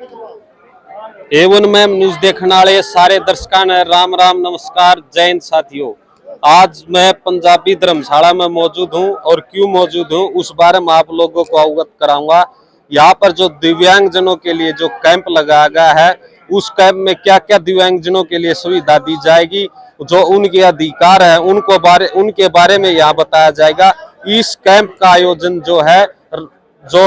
Avon ma'am news देखने वाले सारे दर्शकों ने राम राम नमस्कार जय हिंद साथियों। आज मैं पंजाबी धर्मशाला में मौजूद हूं और क्यों मौजूद हूं उस बारे में आप लोगों को अवगत कराऊंगा। यहाँ पर जो दिव्यांगजनों के लिए जो कैंप लगाया गया है उस कैंप में क्या क्या दिव्यांगजनों के लिए सुविधा दी जाएगी, जो उनके अधिकार है उनके बारे में यहाँ बताया जाएगा। इस कैंप का आयोजन जो है जो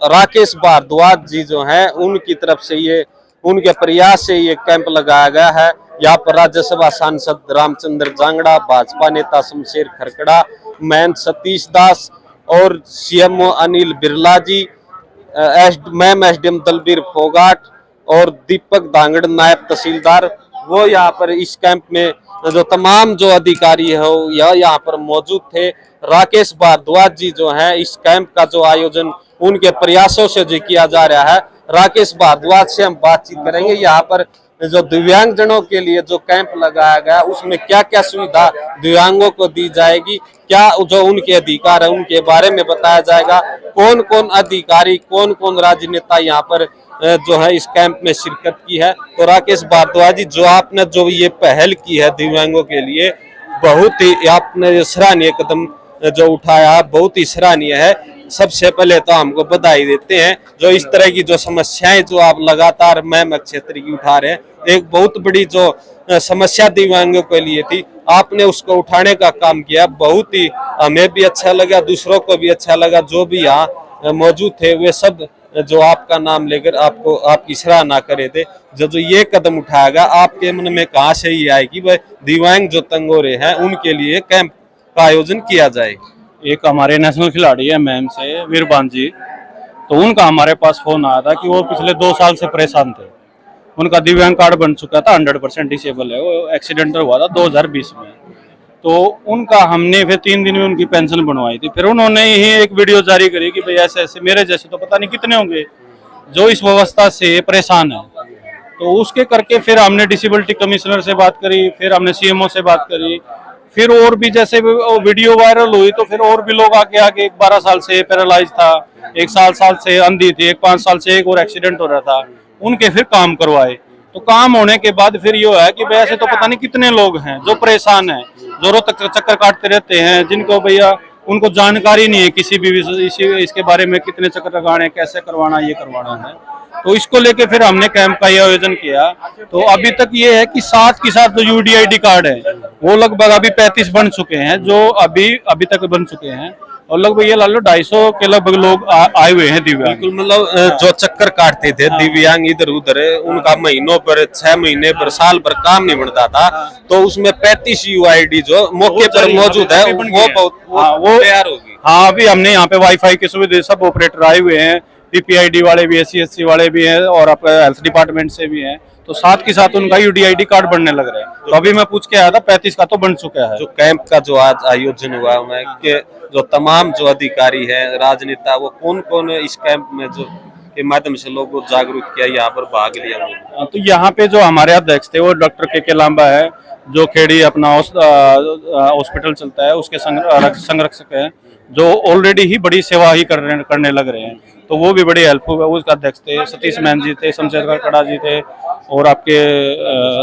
राकेश भारद्वाज जी जो हैं उनकी तरफ से ये उनके प्रयास से ये कैंप लगाया गया है। यहाँ पर राज्यसभा सांसद रामचंद्र जांगड़ा, भाजपा नेता शमशेर खरकड़ा, महंत सतीश दास और सीएमओ अनिल बिरला जी, मैम एसडीएम दलबीर फोगाट और दीपक धांगड़ नायब तहसीलदार, वो यहाँ पर इस कैंप में जो तमाम जो अधिकारी है यह यहाँ पर मौजूद थे। राकेश भारद्वाज जी जो हैं इस कैंप का जो आयोजन उनके प्रयासों से जो किया जा रहा है। राकेश भारद्वाज से हम बातचीत करेंगे। यहाँ पर जो दिव्यांगजनों के लिए जो कैंप लगाया गया उसमें क्या क्या सुविधा दिव्यांगों को दी जाएगी, क्या जो उनके अधिकार है उनके बारे में बताया जाएगा। कौन कौन अधिकारी कौन कौन राजनेता यहाँ पर जो है इस कैंप में शिरकत की है। तो राकेश भारद्वाज जी, जो आपने जो ये पहल की है दिव्यांगों के लिए, बहुत ही आपने सराहनीय कदम जो उठाया, बहुत ही सराहनीय है। सबसे पहले तो हमको बधाई देते हैं जो इस तरह की जो समस्याएं जो आप लगातार मैम क्षेत्र की उठा रहे हैं। एक बहुत बड़ी जो समस्या दिव्यांगों के लिए थी, आपने उसको उठाने का काम किया। बहुत ही हमें भी अच्छा लगा, दूसरों को भी अच्छा लगा। जो भी यहाँ मौजूद थे वे सब जो आपका नाम लेकर आपको आपकी सराहना करे थे। जो ये कदम उठाया गया, आपके मन में कहाँ से ये आए कि वह दिव्यांग जो तंग हो रहे हैं उनके लिए कैंप का आयोजन किया जाए। एक हमारे नेशनल खिलाड़ी है मैम से वीरबान जी, तो उनका हमारे पास फोन आया था कि वो पिछले 2 साल से परेशान थे। उनका दिव्यांग कार्ड बन चुका था, 100% डिसेबल है। वो एक्सीडेंट हुआ था 2020 में, तो उनका हमने फिर 3 दिन में उनकी पेंशन बनवाई थी। फिर उन्होंने ही एक वीडियो जारी करी कि भाई ऐसे ऐसे मेरे जैसे तो पता नहीं कितने होंगे जो इस व्यवस्था से परेशान है। तो उसके करके फिर हमने डिसेबिलिटी कमिश्नर से बात करी, फिर हमने सीएमओ से बात करी, फिर और भी जैसे वीडियो वायरल हुई तो फिर और भी लोग आके आके, एक 12 साल से पैरालाइज था, एक साल से अंधी थी, एक 5 साल से एक और एक्सीडेंट हो रहा था, उनके फिर काम करवाए। तो काम होने के बाद फिर ये है कि भाई ऐसे तो पता नहीं कितने लोग हैं जो परेशान हैं, जो रोज तक चक्कर काटते रहते हैं, जिनको भैया उनको जानकारी नहीं है किसी भी इसके बारे में, कितने चक्कर लगाने, कैसे करवाना, ये करवाना है। तो इसको लेके फिर हमने कैंप का ये आयोजन किया। तो अभी तक ये है कि साथ के साथ जो यूडीआईडी कार्ड है वो लगभग अभी 35 बन चुके हैं, जो अभी तक बन चुके हैं, और लगभग ये ला लो 250 के लगभग लोग आए हुए हैं दिव्यांग। बिल्कुल, मतलब जो चक्कर काटते थे दिव्यांग इधर उधर, उनका महीनों पर 6 महीने पर साल पर काम नहीं बनता था, तो उसमें 35 यूआईडी जो मौके पर मौजूद है वो तैयार होगी। हाँ, अभी हमने यहाँ पे वाईफाई की सुविधा, सब ऑपरेटर आए हुए हैं, पीपीआईडी वाले भी, SC वाले भी हैं, और आपका हेल्थ डिपार्टमेंट से भी हैं। तो साथ के साथ उनका यूडीआईडी कार्ड बनने लग रहा है। तो अभी मैं पूछ के आया था, 35 का तो बन चुका है। जो कैंप का जो आज आयोजन हुआ है कि जो तमाम जो अधिकारी है राजनेता, वो कौन कौन इस कैंप में जो के माध्यम से लोगों को जागरूक किया, यहाँ पर भाग लिया। तो यहाँ पे जो हमारे अध्यक्ष थे वो डॉक्टर के लांबा है, जो खेड़ी अपना हॉस्पिटल चलता है उसके संरक्षक है, जो ऑलरेडी ही बड़ी सेवा ही करने लग रहे हैं। तो वो भी बड़े हेल्पफुल है। उसका अध्यक्ष थे सतीश मैन जी थे, शमशेर खरकड़ा जी थे, और आपके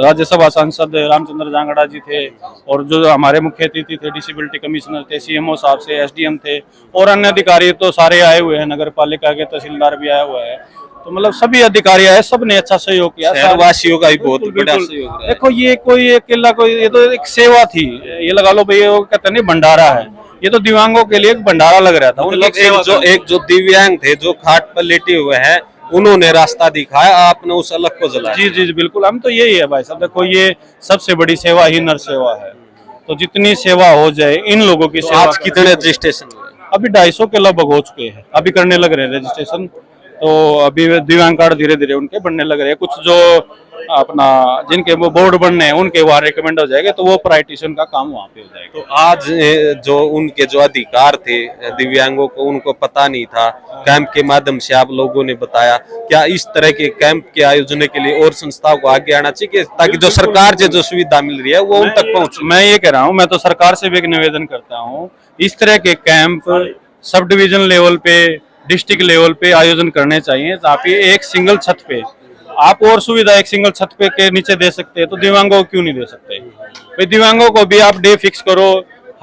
राज्यसभा सांसद रामचंद्र जांगड़ा जी थे, और जो हमारे मुख्य अतिथि थे डिसेबिलिटी कमिश्नर थे, सीएमओ साहब से एसडीएम थे, और अन्य अधिकारी तो सारे आए हुए हैं, नगर पालिका के तहसीलदार भी आया हुआ है। तो मतलब सभी अधिकारी आए, सब ने अच्छा सहयोग किया। शहरवासियों का भी बहुत बड़ा सहयोग है। देखो ये कोई अकेला कोई, ये तो एक सेवा थी, ये लगा लो भैया, वो कहते नहीं भंडारा है, ये तो दिव्यांगों के लिए एक भंडारा लग रहा था। एक जो दिव्यांग थे जो खाट पर लेटे हुए हैं, उन्होंने रास्ता दिखाया, आपने उस अलग को जलाया। जी जी बिल्कुल, हम तो यही है भाई साहब। देखो ये सबसे बड़ी सेवा ही नर सेवा है, तो जितनी सेवा हो जाए इन लोगों की सेवा। आज कितने रजिस्ट्रेशन हुए? अभी 250 के लगभग हो चुके हैं, अभी करने लग रहे हैं रजिस्ट्रेशन। तो अभी दिव्यांग कार्ड धीरे धीरे उनके बनने लग रहे हैं। कुछ जो अपना जिनके वो बोर्ड बनने हैं उनके वहाँ रिकमेंड हो जाएगा, तो वो प्राइटिशन का काम वहाँ पे हो जाएगा। तो आज जो उनके जो अधिकार थे दिव्यांगों को, उनको पता नहीं था, कैंप के माध्यम से आप लोगों ने बताया। क्या इस तरह के कैंप के आयोजन के लिए और संस्थाओं को आगे आना चाहिए ताकि जो सरकार से जो सुविधा मिल रही है वो उन तक पहुँचे? मैं ये कह रहा हूँ, मैं तो सरकार से भी एक निवेदन करता हूँ, इस तरह के कैंप सब डिवीजन लेवल पे डिस्ट्रिक्ट लेवल पे आयोजन करने चाहिए, जहाँ पे एक सिंगल छत पे आप और सुविधा एक सिंगल छत पे के नीचे दे सकते हैं, तो दिव्यांगों को क्यों नहीं दे सकते भाई। दिव्यांगों को भी आप डे फिक्स करो,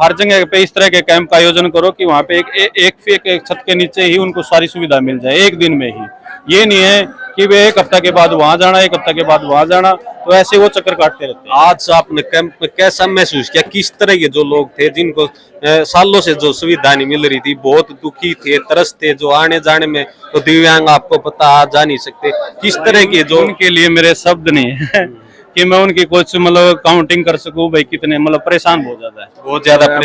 हर जगह पे इस तरह के कैंप का आयोजन करो कि वहाँ पे एक छत के नीचे ही उनको सारी सुविधा मिल जाए एक दिन में ही। ये नहीं है कि वे एक हफ्ता के बाद वहां जाना, एक हफ्ता के बाद वहां जाना, तो ऐसे वो चक्कर काटते रहते हैं। आज आपने कैंप में कैसा महसूस किया? किस तरह के जो लोग थे जिनको सालों से जो सुविधा नहीं मिल रही थी, बहुत दुखी थे, तरसते, जो आने जाने में तो दिव्यांग आपको पता आ जा नहीं सकते, किस तरह के जो उनके लिए मेरे शब्द नहीं है कि मैं उनकी कुछ मतलब काउंटिंग कर सकूं भाई कितने मतलब परेशान बहुत ज्यादा है,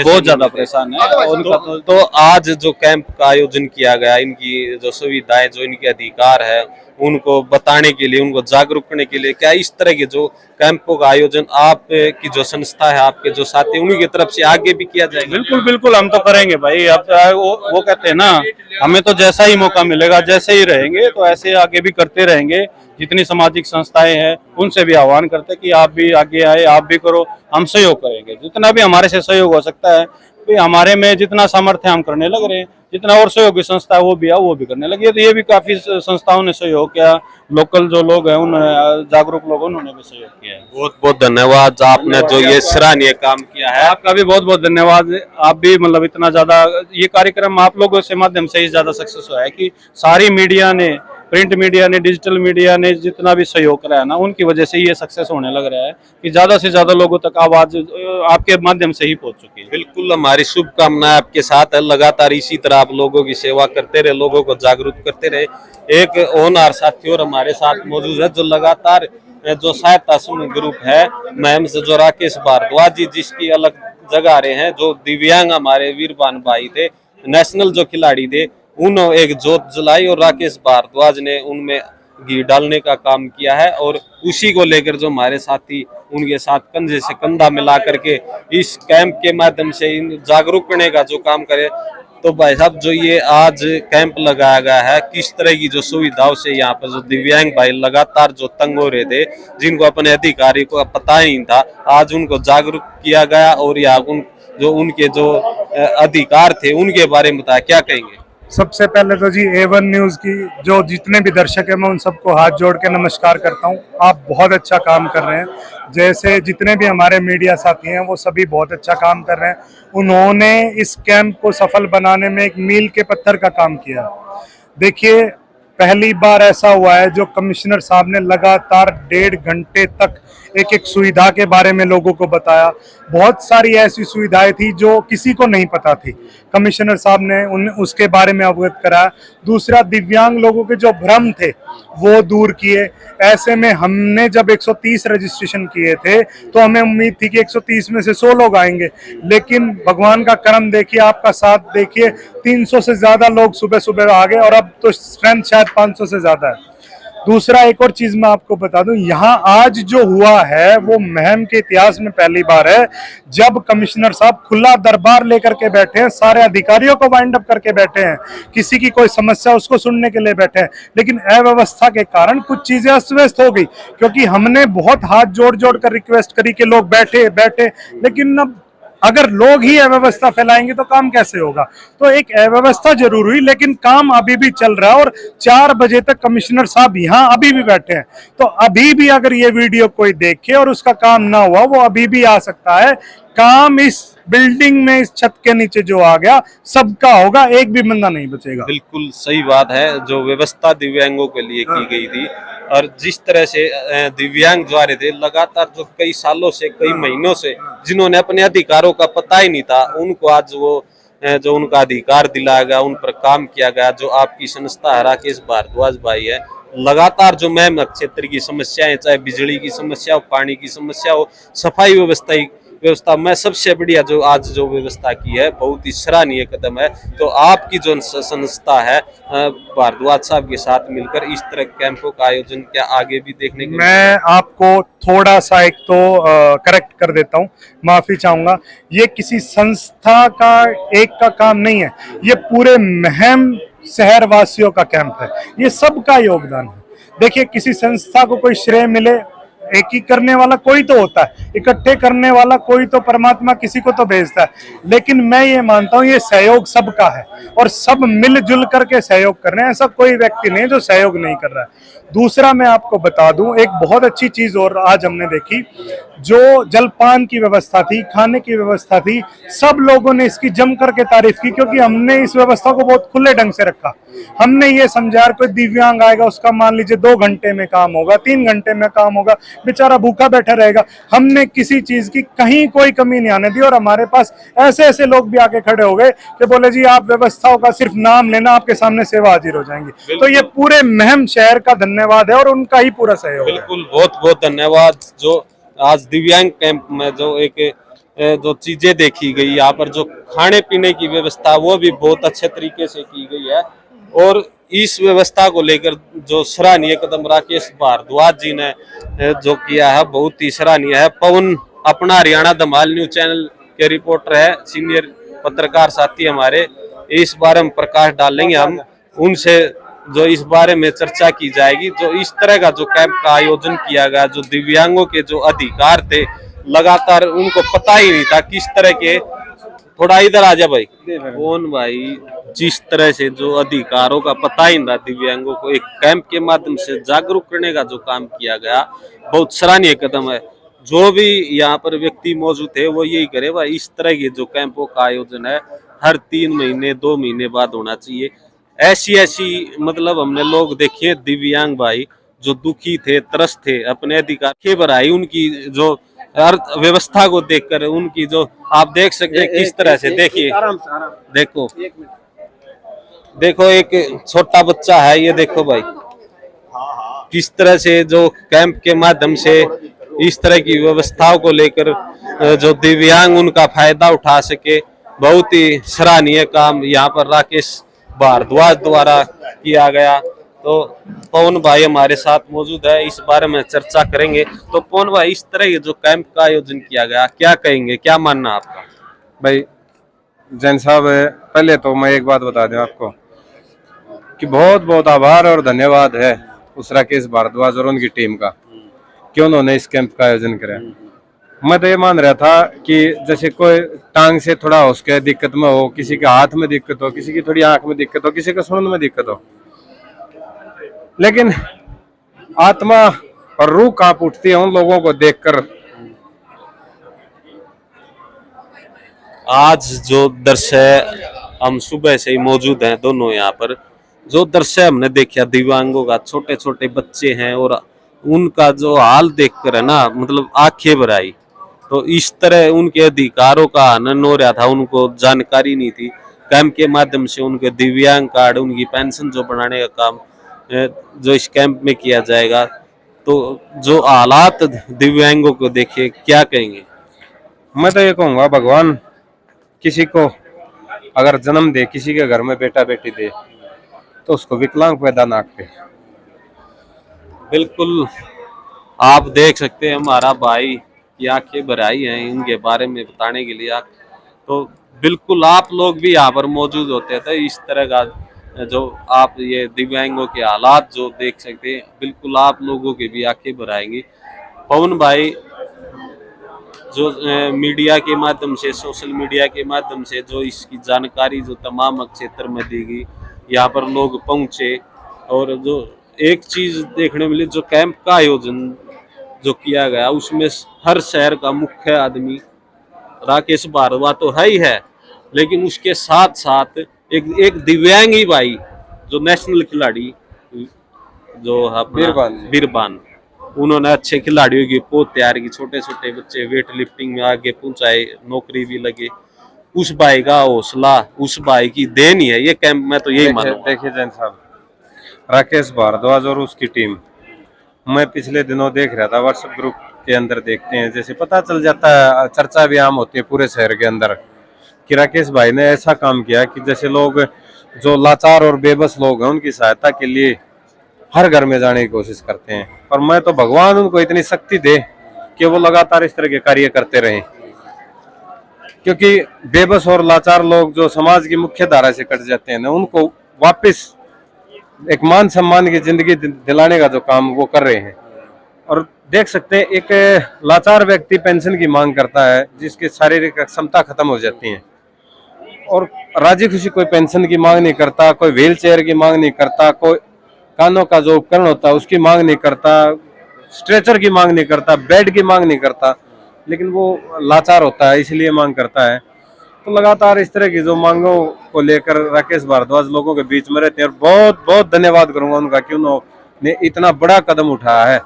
बहुत ज्यादा परेशान है उनका। तो आज जो कैंप का आयोजन किया गया, इनकी जो सुविधाएं, जो इनके अधिकार है, उनको बताने के लिए, उनको जागरूक करने के लिए, क्या इस तरह के जो कैंपों का आयोजन आप की जो संस्था है, आपके जो साथी, उन्हीं की तरफ से आगे भी किया जाएगा? बिल्कुल बिल्कुल, हम तो करेंगे भाई। अब वो कहते हैं ना, हमें तो जैसा ही मौका मिलेगा, जैसे ही रहेंगे तो ऐसे आगे भी करते रहेंगे। जितनी सामाजिक संस्थाएं हैं उनसे भी आह्वान करते हैं कि आप भी आगे आए, आप भी करो, हम सहयोग करेंगे जितना भी हमारे से सहयोग हो सकता है। हमारे में जितना सामर्थ्य हम करने लग रहे हैं, जितना और सहयोगी संस्था वो भी करने लगी है। तो ये भी काफी संस्थाओं ने सहयोग किया, लोकल जो लोग हैं, उन्होंने जागरूक लोग, उन्होंने भी सहयोग किया है। बहुत बहुत धन्यवाद, आपने जो ये सराहनीय काम किया है। आपका भी बहुत बहुत धन्यवाद। आप भी मतलब इतना ज्यादा ये कार्यक्रम आप लोगों से माध्यम से ही ज्यादा सक्सेस हुआ है कि सारी मीडिया ने, प्रिंट मीडिया ने, डिजिटल मीडिया ने जितना भी सहयोग करा है ना, उनकी वजह से ये सक्सेस होने लग रहा है कि ज्यादा से ज्यादा लोगों तक आवाज आपके माध्यम से ही पहुंच चुकी है। बिल्कुल, हमारी शुभकामनाएं आपके साथ है। लगातार इसी तरह आप लोगों की सेवा करते रहे, लोगों को जागरूक करते रहे। एक होनहार साथी और हमारे साथ मौजूद है, जो लगातार जो सहायता समूह ग्रुप है मैम से, जो राकेश भारद्वाज जी, जिसकी अलग जगह रहे हैं, जो दिव्यांग हमारे वीरबान भाई थे, नेशनल जो खिलाड़ी थे, उन्होंने एक जोत जलाई और राकेश भारद्वाज ने उनमें घी डालने का काम किया है। और उसी को लेकर जो हमारे साथी उनके साथ कंधे से कंधा मिला करके इस कैंप के माध्यम से इन जागरूक करने का जो काम करे। तो भाई साहब, जो ये आज कैंप लगाया गया है, किस तरह की जो सुविधाओं से यहाँ पर जो दिव्यांग भाई लगातार जो तंग हो रहे थे, जिनको अपने अधिकारी को पता ही नहीं था, आज उनको जागरूक किया गया और यहाँ जो उनके जो अधिकार थे उनके बारे में बताया, क्या कहेंगे? सबसे पहले तो जी A1 न्यूज़ की जो जितने भी दर्शक हैं, मैं उन सबको हाथ जोड़ के नमस्कार करता हूं। आप बहुत अच्छा काम कर रहे हैं। जैसे जितने भी हमारे मीडिया साथी हैं वो सभी बहुत अच्छा काम कर रहे हैं। उन्होंने इस कैंप को सफल बनाने में एक मील के पत्थर का काम किया। देखिए, पहली बार ऐसा हुआ है जो कमिश्नर साहब ने लगातार 1.5 घंटे तक एक एक सुविधा के बारे में लोगों को बताया। बहुत सारी ऐसी सुविधाएं थी जो किसी को नहीं पता थी, कमिश्नर साहब ने उसके बारे में अवगत कराया। दूसरा, दिव्यांग लोगों के जो भ्रम थे वो दूर किए। ऐसे में हमने जब 130 रजिस्ट्रेशन किए थे तो हमें उम्मीद थी कि 130 में से 100 लोग आएंगे, लेकिन भगवान का करम देखिए, आपका साथ देखिए, 300 से ज्यादा लोग सुबह सुबह आ गए और अब तो स्ट्रेंथ शायद 500 से ज्यादा है। दूसरा, एक और चीज मैं आपको बता दूं, यहाँ आज जो हुआ है वो महम के इतिहास में पहली बार है जब कमिश्नर साहब खुला दरबार लेकर के बैठे हैं, सारे अधिकारियों को वाइंड अप करके बैठे हैं, किसी की कोई समस्या उसको सुनने के लिए बैठे हैं। लेकिन अव्यवस्था के कारण कुछ चीजें अस्त व्यस्त हो गई, क्योंकि हमने बहुत हाथ जोड़ जोड़ कर रिक्वेस्ट करी कि लोग बैठे, लेकिन अब अगर लोग ही अव्यवस्था फैलाएंगे तो काम कैसे होगा। तो एक अव्यवस्था जरूर हुई, लेकिन काम अभी भी चल रहा है और 4 बजे तक कमिश्नर साहब यहाँ अभी भी बैठे हैं। तो अभी भी अगर ये वीडियो कोई देखे और उसका काम ना हुआ, वो अभी भी आ सकता है। काम इस बिल्डिंग में, इस छत के नीचे जो आ गया, सबका होगा, एक भी बंदा नहीं बचेगा। बिल्कुल सही बात है। जो व्यवस्था दिव्यांगों के लिए की गई थी और जिस तरह से दिव्यांग जो आ रहे थे लगातार, जो कई सालों से, कई महीनों से, जिन्होंने अपने अधिकारों का पता ही नहीं था, उनको आज वो जो उनका अधिकार दिलाया गया, उन पर काम किया गया। जो आपकी संस्था है, राकेश भारद्वाज भाई है, लगातार जो मैम क्षेत्र की समस्याएं, चाहे बिजली की समस्या हो, पानी की समस्या हो, सफाई व्यवस्था में सबसे बढ़िया जो आज जो व्यवस्था की है, बहुत ही सराहनीय कदम है। तो आपकी जो संस्था है भारद्वाज साहब के साथ मिलकर इस तरह कैंपों का आयोजन क्या आगे भी देखने को? मैं आपको थोड़ा सा एक तो करेक्ट कर देता हूँ, माफी चाहूंगा। ये किसी संस्था का एक का काम नहीं है, ये पूरे महम शहर वासियों का कैंप है, ये सबका योगदान है। देखिए, किसी संस्था को कोई श्रेय मिले एक ही करने वाला कोई तो होता है, इकट्ठे करने वाला कोई तो परमात्मा किसी को तो भेजता है, लेकिन मैं ये मानता हूँ ये सहयोग सबका है और सब मिलजुल करके सहयोग कर रहे हैं। ऐसा कोई व्यक्ति नहीं है जो सहयोग नहीं कर रहा है। दूसरा मैं आपको बता दूं, एक बहुत अच्छी चीज और आज हमने देखी, जो जलपान की व्यवस्था थी, खाने की व्यवस्था थी, सब लोगों ने इसकी जम करके तारीफ की, क्योंकि हमने इस व्यवस्था को बहुत खुले ढंग से रखा। हमने ये समझा यार कोई दिव्यांग आएगा, उसका मान लीजिए 2 घंटे में काम होगा, 3 घंटे में काम होगा, बेचारा भूखा बैठा रहेगा। हमने किसी चीज की कहीं कोई कमी नहीं आने दी और हमारे पास ऐसे ऐसे लोग भी आके खड़े हो गए कि बोले जी आप व्यवस्थाओं का सिर्फ नाम लेना, आपके सामने सेवा हाजिर हो जाएंगी। तो ये पूरे महम शहर का धन्यवाद है और उनका ही पूरा सहयोग है। बिल्कुल, बहुत बहुत धन्यवाद। जो आज दिव्यांग कैंप में जो एक जो चीजें देखी गई, यहाँ पर जो खाने पीने की व्यवस्था वो भी बहुत अच्छे तरीके से की गई है और इस व्यवस्था को लेकर जो सराहनीय कदम राकेश भारद्वाज जी ने जो किया है बहुत ही सराहनीय है। पवन अपना हरियाणा धमाल न्यूज चैनल के रिपोर्टर है, सीनियर पत्रकार साथी हमारे, इस बारे में प्रकाश डालेंगे हम, उनसे जो इस बारे में चर्चा की जाएगी। जो इस तरह का जो कैंप का आयोजन किया गया, जो दिव्यांगों के जो अधिकार थे लगातार उनको पता ही नहीं था किस तरह के, थोड़ा इधर आ जा भाई, कौन भाई, जिस तरह से जो अधिकारों का पता ही ना दिव्यांगों को एक कैंप के माध्यम से जागरूक करने का जो काम किया गया बहुत सराहनीय कदम है। जो भी यहाँ पर व्यक्ति मौजूद थे वो यही करे भाई, इस तरह के जो कैंपों का आयोजन है हर 3 महीने 2 महीने बाद होना चाहिए। ऐसी मतलब हमने लोग देखे दिव्यांग भाई जो दुखी थे, त्रस्त थे, अपने अधिकार के बराई, उनकी जो अर्थव्यवस्था को देखकर उनकी जो आप देख सकते हैं किस तरह से, देखिए देखो देखो एक छोटा बच्चा है, ये देखो भाई किस तरह से जो कैंप के माध्यम से इस तरह की व्यवस्थाओं को लेकर जो दिव्यांग उनका फायदा उठा सके, बहुत ही सराहनीय काम यहाँ पर राकेश भारद्वाज द्वारा किया गया। तो पवन भाई हमारे साथ मौजूद है, इस बारे में चर्चा करेंगे। तो पवन भाई, इस तरह के जो कैंप का आयोजन किया गया क्या कहेंगे, क्या मानना आपका? भाई जैन साहब, पहले तो मैं एक बात बता दूं आपको कि बहुत बहुत आभार और धन्यवाद है उस राकेश भारद्वाज और उनकी टीम का कि उन्होंने इस कैंप का आयोजन करा। मैं तो ये मान रहा था कि जैसे कोई टांग से थोड़ा हो उसके दिक्कत में हो, किसी के हाथ में दिक्कत हो, किसी की थोड़ी आंख में दिक्कत हो, किसी को सुनने में दिक्कत हो, लेकिन आत्मा और रूह कांप उठती है उन लोगों को देखकर। आज जो दृश्य हम सुबह से ही मौजूद हैं दोनों यहाँ पर, जो दृश्य हमने देखा दिव्यांगों का, छोटे छोटे बच्चे हैं और उनका जो हाल देखकर है ना, मतलब आंखें भर आई। तो इस तरह उनके अधिकारों का हनन हो रहा था, उनको जानकारी नहीं थी। कैंप के माध्यम से उनके दिव्यांग कार्ड, उनकी पेंशन जो बनाने का काम जो इस कैंप में किया जाएगा, तो जो हालात दिव्यांगों को देखे, क्या कहेंगे? मैं तो ये कहूंगा भगवान किसी को अगर जन्म दे, किसी के घर में बेटा बेटी दे, तो उसको विकलांग पैदा ना करे। बिल्कुल, आप देख सकते हैं हमारा भाई की आंखें भर आई हैं इनके बारे में बताने के लिए। तो बिल्कुल आप लोग भी यहाँ पर मौजूद होते थे, इस तरह का जो आप ये दिव्यांगों के हालात जो देख सकते हैं, बिल्कुल आप लोगों की भी आंखें भर आएंगी। पवन भाई, जो मीडिया के माध्यम से, सोशल मीडिया के माध्यम से जो इसकी जानकारी जो तमाम क्षेत्र में दी गई, यहाँ पर लोग पहुंचे और जो एक चीज देखने मिली, जो कैंप का आयोजन जो किया गया उसमें हर शहर का मुख्य आदमी राकेश भारद्वाज तो है ही है, लेकिन उसके साथ साथ एक दिव्यांगी भाई जो नेशनल खिलाड़ी जो बीरबान, उन्होंने अच्छे खिलाड़ियों की पोत तैयार की, छोटे छोटे बच्चे वेट लिफ्टिंग में आगे पहुंचाए, नौकरी भी लगे। उस भाई का हौसला, उस भाई की देन ही है ये कैंप में, तो यही मानो। देखिए जैन साहब, राकेश भारद्वाज और उसकी टीम, मैं पिछले दिनों देख रहा था व्हाट्सएप ग्रुप के अंदर, देखते हैं जैसे पता चल जाता है, चर्चा भी आम होती है पूरे शहर के अंदर कि राकेश भाई ने ऐसा काम किया कि जैसे लोग जो लाचार और बेबस लोग हैं उनकी सहायता के लिए हर घर में जाने की कोशिश करते हैं। और मैं तो भगवान उनको इतनी शक्ति दे कि वो लगातार इस तरह के कार्य करते रहें, क्योंकि बेबस और लाचार लोग जो समाज की मुख्य धारा से कट जाते हैं ना, उनको वापस एक मान सम्मान की जिंदगी दिलाने का जो काम वो कर रहे हैं। और देख सकते हैं एक लाचार व्यक्ति पेंशन की मांग करता है जिसकी शारीरिक क्षमता खत्म हो जाती है, और राजी खुशी कोई पेंशन की मांग नहीं करता, कोई व्हील चेयर की मांग नहीं करता, कोई कानों का जो उपकरण होता है उसकी मांग नहीं करता, स्ट्रेचर की मांग नहीं करता, बेड की मांग नहीं करता, लेकिन वो लाचार होता है इसलिए मांग करता है। तो लगातार इस तरह की जो मांगों को लेकर राकेश भारद्वाज लोगों के बीच में रहते हैं, और बहुत बहुत धन्यवाद करूंगा उनका कि उन्होंने इतना बड़ा कदम उठाया है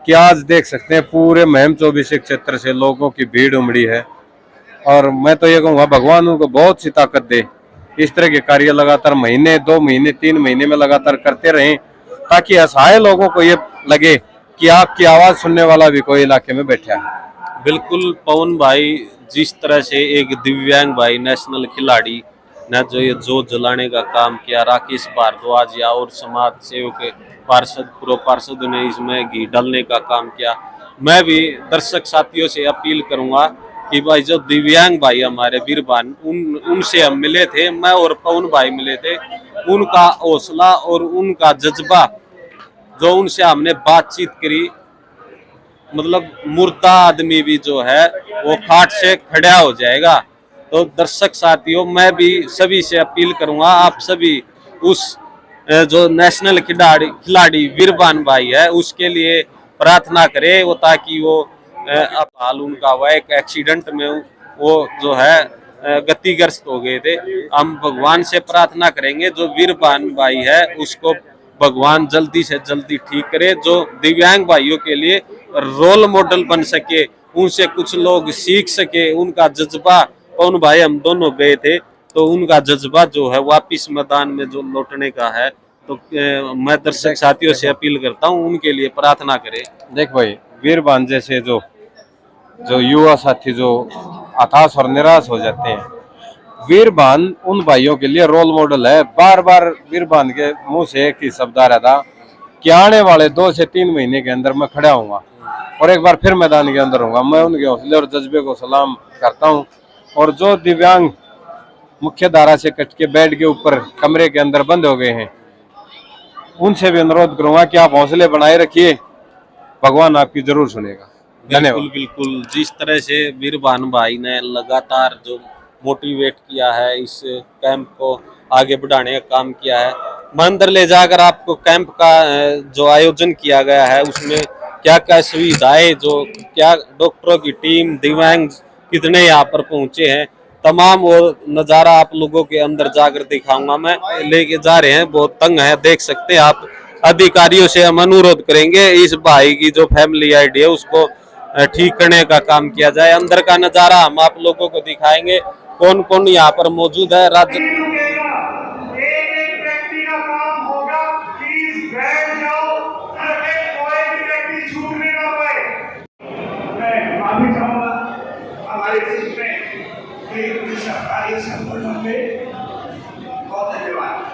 कि आज देख सकते हैं पूरे महम 24 क्षेत्र से लोगों की भीड़ उमड़ी है। और मैं तो ये कहूँगा भगवान उनको बहुत सी ताकत दे, इस तरह के कार्य लगातार महीने 2 महीने 3 महीने में लगातार करते रहें, ताकि असहाय लोगों को ये लगे कि आपकी आवाज सुनने वाला भी कोई इलाके में बैठा है। बिल्कुल पवन भाई, जिस तरह से एक दिव्यांग भाई नेशनल खिलाड़ी ने जो ये जोत जलाने का काम किया, राकेश भारद्वाज या और समाज सेवक पार्षद पूर्व पार्षद ने इसमें घी डालने का काम किया। मैं भी दर्शक साथियों से अपील करूंगा कि भाई जो दिव्यांग भाई हमारे वीरबान उनसे हम मिले थे, मैं और पवन भाई मिले थे, उनका हौसला और उनका जज्बा जो उनसे हमने बातचीत करी, मतलब मुर्दा आदमी भी जो है वो खाट से खड़ा हो जाएगा। तो दर्शक साथियों, मैं भी सभी से अपील करूंगा, आप सभी उस जो नेशनल खिलाड़ी वीरबान भाई है उसके लिए प्रार्थना करें, वो ताकि वो अब हाल उनका हुआ एक एक्सीडेंट में वो जो है गतिग्रस्त हो गए थे। हम भगवान से प्रार्थना करेंगे जो वीरबान भाई है उसको भगवान जल्दी से जल्दी ठीक करे, जो दिव्यांग भाइयों के लिए रोल मॉडल बन सके, उनसे कुछ लोग सीख सके। उनका जज्बा, पवन भाई हम दोनों गए थे तो उनका जज्बा जो है वापिस मैदान में जो लौटने का है, तो मैं दर्शक साथियों से अपील करता हूँ उनके लिए प्रार्थना करें। देख भाई, वीरबान जैसे जो युवा साथी जो हताश और निराश हो जाते हैं, वीरबान उन भाइयों के लिए रोल मॉडल है। बार बार वीरबान के मुंह से एक ही शब्द आ रहा था कि आने वाले 2 से 3 महीने के अंदर मैं खड़ा हूँगा और एक बार फिर मैदान के अंदर हूँगा। मैं उनके हौसले और जज्बे को सलाम करता हूँ, और जो दिव्यांग मुख्य धारा से कट के बेड के ऊपर कमरे के अंदर बंद हो गए हैं, उनसे भी अनुरोध करूंगा कि आप हौसले बनाए रखिए, भगवान आपकी जरूर सुनेगा। धन्यवाद। बिल्कुल बिल्कुल, जिस तरह से वीरबान भाई ने लगातार जो मोटिवेट किया है, इस कैंप को आगे बढ़ाने का काम किया है, मैं अंदर ले जाकर आपको कैंप का जो आयोजन किया गया है उसमें क्या क्या सुविधाएं, जो क्या डॉक्टरों की टीम, दिव्यांग कितने यहाँ पर पहुंचे हैं, तमाम वो नज़ारा आप लोगों के अंदर जाकर दिखाऊंगा। मैं लेके जा रहे हैं, बहुत तंग है, देख सकते हैं आप। अधिकारियों से हम अनुरोध करेंगे इस भाई की जो फैमिली आईडी है उसको ठीक करने का काम किया जाए। अंदर का नज़ारा हम आप लोगों को दिखाएंगे, कौन कौन यहाँ पर मौजूद है। राज्य सरकारी संगठन में बहुत धन्यवाद।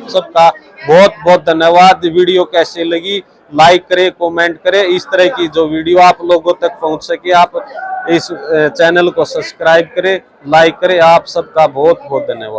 सबका बहुत बहुत धन्यवाद। वीडियो कैसे लगी लाइक करें, कमेंट करें। इस तरह की जो वीडियो आप लोगों तक पहुंच सके आप इस चैनल को सब्सक्राइब करें, लाइक करें। आप सबका बहुत बहुत धन्यवाद।